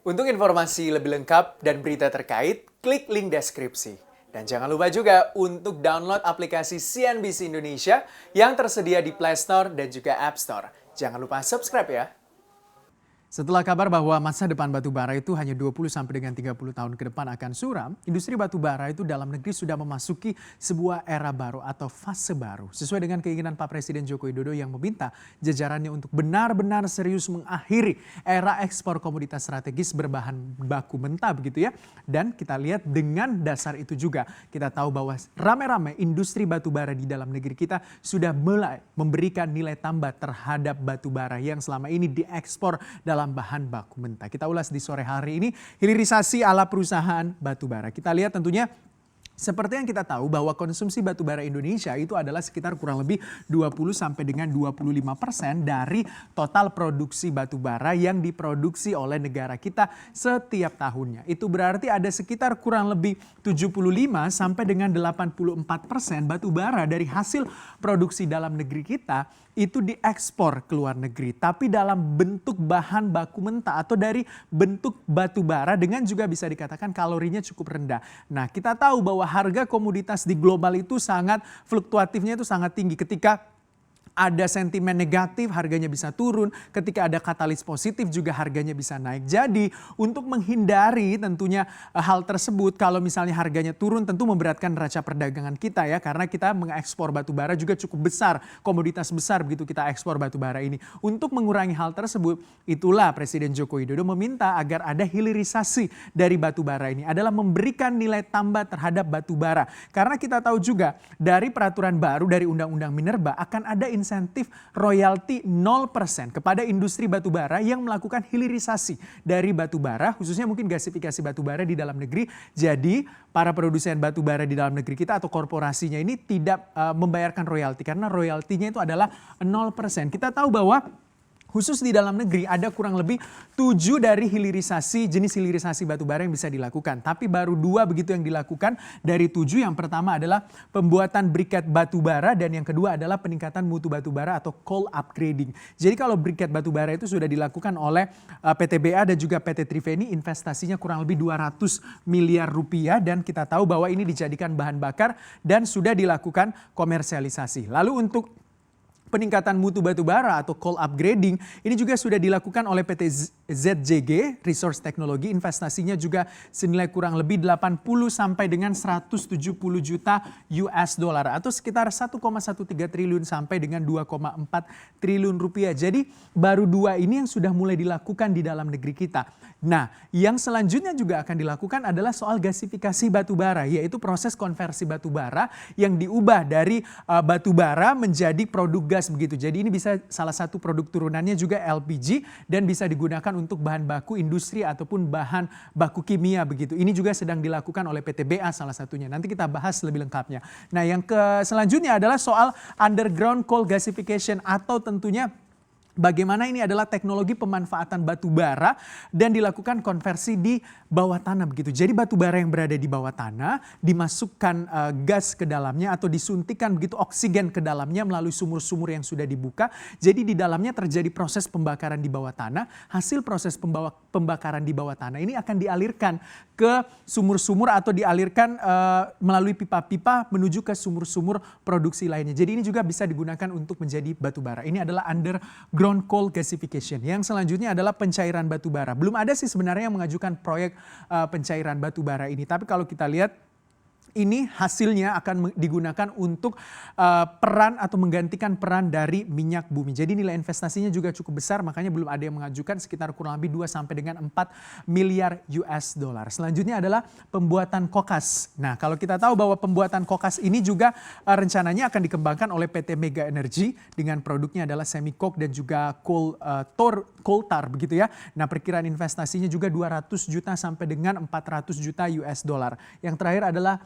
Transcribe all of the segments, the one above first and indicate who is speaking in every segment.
Speaker 1: Untuk informasi lebih lengkap dan berita terkait, klik link deskripsi. Dan jangan lupa juga untuk download aplikasi CNBC Indonesia yang tersedia di Play Store dan juga App Store. Jangan lupa subscribe ya. Setelah kabar bahwa masa depan batubara itu hanya 20 sampai dengan 30 tahun ke depan akan suram, industri batubara itu dalam negeri sudah memasuki sebuah era baru atau fase baru. Sesuai dengan keinginan Pak Presiden Joko Widodo yang meminta jajarannya untuk benar-benar serius mengakhiri era ekspor komoditas strategis berbahan baku mentah begitu ya. Dan kita lihat dengan dasar itu juga kita tahu bahwa rame-rame industri batubara di dalam negeri kita sudah mulai memberikan nilai tambah terhadap batubara yang selama ini diekspor dalam bahan baku mentah. Kita ulas di sore hari ini hilirisasi ala perusahaan batubara. Kita lihat tentunya seperti yang kita tahu bahwa konsumsi batubara Indonesia itu adalah sekitar kurang lebih 20 sampai dengan 25% dari total produksi batubara yang diproduksi oleh negara kita setiap tahunnya. Itu berarti ada sekitar kurang lebih 75 sampai dengan 84% batubara dari hasil produksi dalam negeri kita itu diekspor ke luar negeri, tapi dalam bentuk bahan baku mentah atau dari bentuk batu bara dengan juga bisa dikatakan kalorinya cukup rendah. Nah, kita tahu bahwa harga komoditas di global itu sangat fluktuatifnya itu sangat tinggi. Ketika ada sentimen negatif, harganya bisa turun. Ketika ada katalis positif juga harganya bisa naik. Jadi untuk menghindari tentunya hal tersebut, kalau misalnya harganya turun tentu memberatkan neraca perdagangan kita ya. Karena kita mengekspor batubara juga cukup besar, komoditas besar begitu kita ekspor batubara ini. Untuk mengurangi hal tersebut, itulah Presiden Joko Widodo meminta agar ada hilirisasi dari batubara ini. Adalah memberikan nilai tambah terhadap batubara. Karena kita tahu juga dari peraturan baru dari Undang-Undang Minerba akan ada insentif royalti 0% kepada industri batubara yang melakukan hilirisasi dari batubara, khususnya mungkin gasifikasi batubara di dalam negeri. Jadi para produsen batubara di dalam negeri kita atau korporasinya ini tidak membayarkan royalti karena royaltinya itu adalah 0%. Kita tahu bahwa khusus di dalam negeri ada kurang lebih 7 dari jenis hilirisasi batubara yang bisa dilakukan. Tapi baru 2 begitu yang dilakukan dari 7. Yang pertama adalah pembuatan briket batubara dan yang kedua adalah peningkatan mutu batubara atau coal upgrading. Jadi kalau briket batubara itu sudah dilakukan oleh PTBA dan juga PT Triveni, investasinya kurang lebih 200 miliar rupiah dan kita tahu bahwa ini dijadikan bahan bakar dan sudah dilakukan komersialisasi. Lalu untuk peningkatan mutu batubara atau coal upgrading ini juga sudah dilakukan oleh PT ZJG Resource Technology. Investasinya juga senilai kurang lebih 80 sampai dengan 170 juta US dollar atau sekitar 1,13 triliun sampai dengan 2,4 triliun rupiah. Jadi baru 2 ini yang sudah mulai dilakukan di dalam negeri kita. Nah, yang selanjutnya juga akan dilakukan adalah soal gasifikasi batubara, yaitu proses konversi batubara yang diubah dari batubara menjadi produk gas begitu. Jadi ini bisa salah satu produk turunannya juga LPG dan bisa digunakan untuk bahan baku industri ataupun bahan baku kimia begitu. Ini juga sedang dilakukan oleh PTBA salah satunya. Nanti kita bahas lebih lengkapnya. Nah, yang selanjutnya adalah soal underground coal gasification atau tentunya bagaimana ini adalah teknologi pemanfaatan batu bara dan dilakukan konversi di bawah tanah begitu. Jadi batu bara yang berada di bawah tanah dimasukkan gas ke dalamnya atau disuntikan begitu oksigen ke dalamnya melalui sumur-sumur yang sudah dibuka. Jadi di dalamnya terjadi proses pembakaran di bawah tanah. Hasil proses pembakaran di bawah tanah ini akan dialirkan ke sumur-sumur atau dialirkan melalui pipa-pipa menuju ke sumur-sumur produksi lainnya. Jadi ini juga bisa digunakan untuk menjadi batu bara. Ini adalah underground coal gasification. Yang selanjutnya adalah pencairan batu bara. Belum ada sih sebenarnya yang mengajukan proyek pencairan batu bara ini. Tapi kalau kita lihat ini hasilnya akan digunakan untuk peran atau menggantikan peran dari minyak bumi. Jadi nilai investasinya juga cukup besar, makanya belum ada yang mengajukan, sekitar kurang lebih 2 sampai dengan 4 miliar US dollar. Selanjutnya adalah pembuatan kokas. Nah, kalau kita tahu bahwa pembuatan kokas ini juga rencananya akan dikembangkan oleh PT Mega Energy dengan produknya adalah semi-coke dan juga coal tar begitu ya. Nah, perkiraan investasinya juga 200 juta sampai dengan 400 juta US dollar. Yang terakhir adalah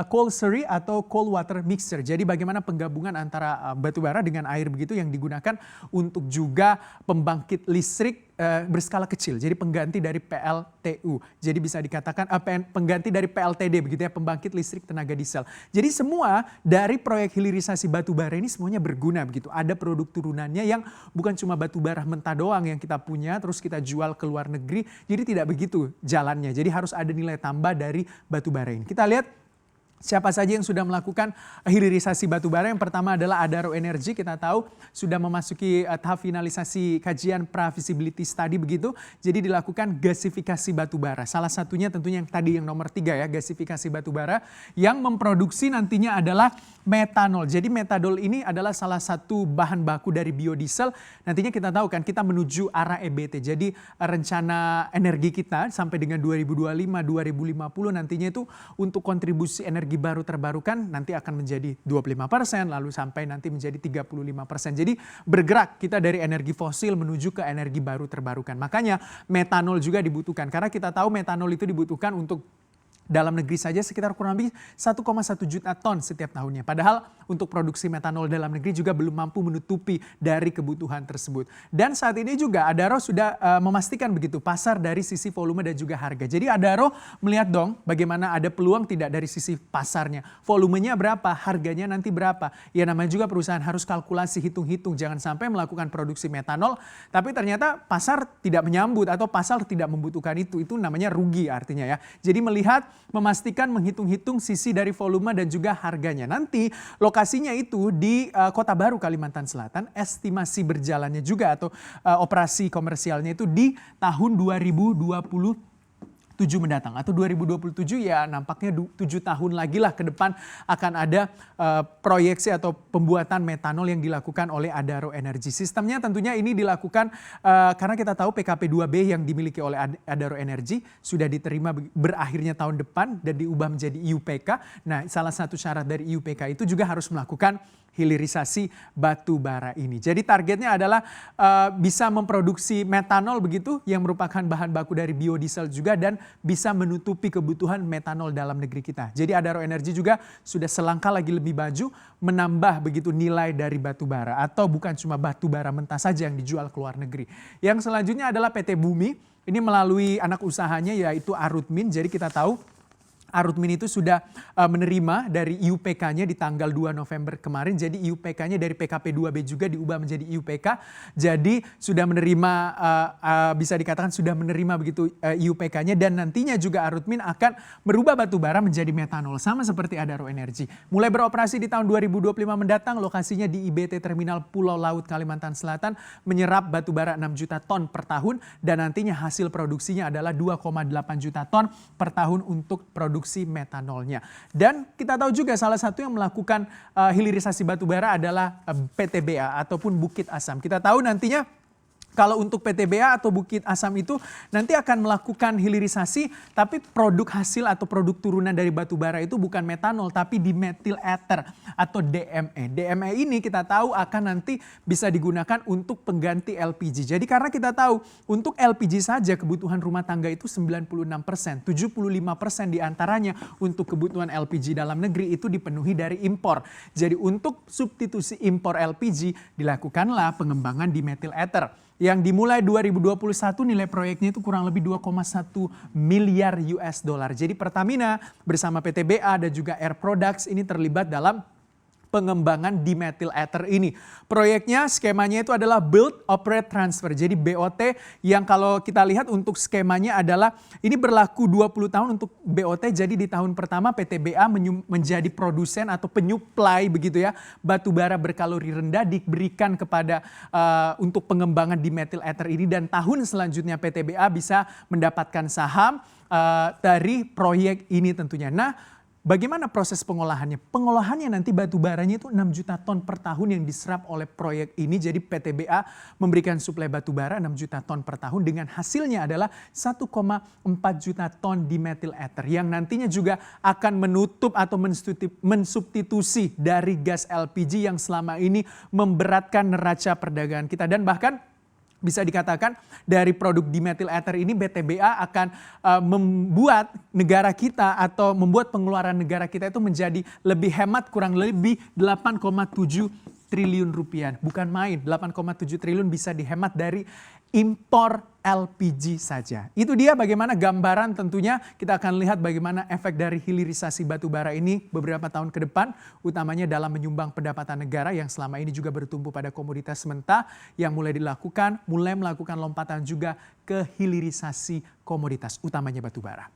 Speaker 1: coal slurry atau coal water mixture. Jadi bagaimana penggabungan antara batu bara dengan air begitu yang digunakan untuk juga pembangkit listrik
Speaker 2: berskala kecil, jadi pengganti dari PLTU. Jadi bisa dikatakan pengganti dari PLTD begitu ya, pembangkit listrik tenaga diesel. Jadi semua dari proyek hilirisasi batu bara ini semuanya berguna begitu. Ada produk turunannya yang bukan cuma batu bara mentah doang yang kita punya terus kita jual ke luar negeri. Jadi tidak begitu jalannya. Jadi harus ada nilai tambah dari batu bara ini. Kita lihat siapa saja yang sudah melakukan hilirisasi batu bara. Yang pertama adalah Adaro Energy, kita tahu sudah memasuki tahap finalisasi kajian pra-feasibility study begitu. Jadi dilakukan gasifikasi batu bara. Salah satunya tentunya yang tadi yang nomor 3 ya, gasifikasi batu bara yang memproduksi nantinya adalah metanol. Jadi metanol ini adalah salah satu bahan baku dari biodiesel. Nantinya kita tahu kan kita menuju arah EBT. Jadi rencana energi kita sampai dengan 2025-2050 nantinya itu untuk kontribusi energi baru terbarukan nanti akan menjadi 25%, lalu sampai nanti menjadi 35%. Jadi bergerak kita dari energi fosil menuju ke energi baru terbarukan. Makanya metanol juga dibutuhkan, karena kita tahu metanol itu dibutuhkan untuk dalam negeri saja sekitar kurang lebih 1,1 juta ton setiap tahunnya. Padahal untuk produksi metanol dalam negeri juga belum mampu menutupi dari kebutuhan tersebut. Dan saat ini juga Adaro sudah memastikan begitu pasar dari sisi volume dan juga harga. Jadi Adaro melihat dong bagaimana ada peluang tidak dari sisi pasarnya. Volumenya berapa, harganya nanti berapa. Ya namanya juga perusahaan harus kalkulasi, hitung-hitung. Jangan sampai melakukan produksi metanol tapi ternyata pasar tidak menyambut atau pasar tidak membutuhkan itu. Itu namanya rugi artinya ya. Jadi memastikan menghitung-hitung sisi dari volume dan juga harganya. Nanti lokasinya itu di Kota Baru, Kalimantan Selatan. Estimasi berjalannya juga atau operasi komersialnya itu di tahun 2027 mendatang atau 2027 ya nampaknya 7 tahun lagi lah ke depan akan ada proyeksi atau pembuatan metanol yang dilakukan oleh Adaro Energy. Sistemnya tentunya ini dilakukan karena kita tahu PKP 2B yang dimiliki oleh Adaro Energy sudah diterima berakhirnya tahun depan dan diubah menjadi IUPK. Nah, salah satu syarat dari IUPK itu juga harus melakukan hilirisasi batu bara ini. Jadi targetnya adalah bisa memproduksi metanol begitu yang merupakan bahan baku dari biodiesel juga dan bisa menutupi kebutuhan metanol dalam negeri kita. Jadi Adaro Energy juga sudah selangkah lagi lebih maju menambah begitu nilai dari batu bara atau bukan cuma batu bara mentah saja yang dijual ke luar negeri. Yang selanjutnya adalah PT Bumi. Ini melalui anak usahanya yaitu Arutmin. Jadi kita tahu Arutmin itu sudah menerima dari IUPK-nya di tanggal 2 November kemarin. Jadi IUPK-nya dari PKP 2B juga diubah menjadi IUPK. Jadi sudah menerima, bisa dikatakan sudah menerima begitu IUPK-nya. Dan nantinya juga Arutmin akan merubah batu bara menjadi metanol. Sama seperti Adaro Energy. Mulai beroperasi di tahun 2025 mendatang, lokasinya di IBT Terminal Pulau Laut Kalimantan Selatan. Menyerap batu bara 6 juta ton per tahun. Dan nantinya hasil produksinya adalah 2,8 juta ton per tahun untuk produksi metanolnya. Dan kita tahu juga salah satu yang melakukan hilirisasi batu bara adalah PTBA ataupun Bukit Asam. Kita tahu nantinya kalau untuk PTBA atau Bukit Asam itu nanti akan melakukan hilirisasi tapi produk hasil atau produk turunan dari batu bara itu bukan metanol tapi dimethyl ether atau DME. DME ini kita tahu akan nanti bisa digunakan untuk pengganti LPG. Jadi karena kita tahu untuk LPG saja kebutuhan rumah tangga itu 96%, 75% diantaranya untuk kebutuhan LPG dalam negeri itu dipenuhi dari impor. Jadi untuk substitusi impor LPG dilakukanlah pengembangan dimethyl ether. Yang dimulai 2021 nilai proyeknya itu kurang lebih 2,1 miliar US dollar. Jadi Pertamina bersama PTBA dan juga Air Products ini terlibat dalam pengembangan dimethyl ether ini. Proyeknya skemanya itu adalah build, operate, transfer. Jadi BOT yang kalau kita lihat untuk skemanya adalah ini berlaku 20 tahun untuk BOT. Jadi di tahun pertama PTBA menjadi produsen atau penyuplai begitu ya batu bara berkalori rendah diberikan kepada untuk pengembangan dimethyl ether ini dan tahun selanjutnya PTBA bisa mendapatkan saham dari proyek ini tentunya. Nah, bagaimana proses pengolahannya? Pengolahannya nanti batu baranya itu 6 juta ton per tahun yang diserap oleh proyek ini. Jadi PTBA memberikan suplai batu bara 6 juta ton per tahun dengan hasilnya adalah 1,4 juta ton dimethyl ether yang nantinya juga akan menutup atau mensubstitusi dari gas LPG yang selama ini memberatkan neraca perdagangan kita dan bahkan bisa dikatakan dari produk dimethyl ether ini PTBA akan membuat negara kita atau membuat pengeluaran negara kita itu menjadi lebih hemat kurang lebih 8,7 triliun rupiah. Bukan main, 8,7 triliun bisa dihemat dari impor LPG saja. Itu dia bagaimana gambaran, tentunya kita akan lihat bagaimana efek dari hilirisasi batu bara ini beberapa tahun ke depan, utamanya dalam menyumbang pendapatan negara yang selama ini juga bertumpu pada komoditas mentah yang mulai melakukan lompatan juga ke hilirisasi komoditas, utamanya batu bara.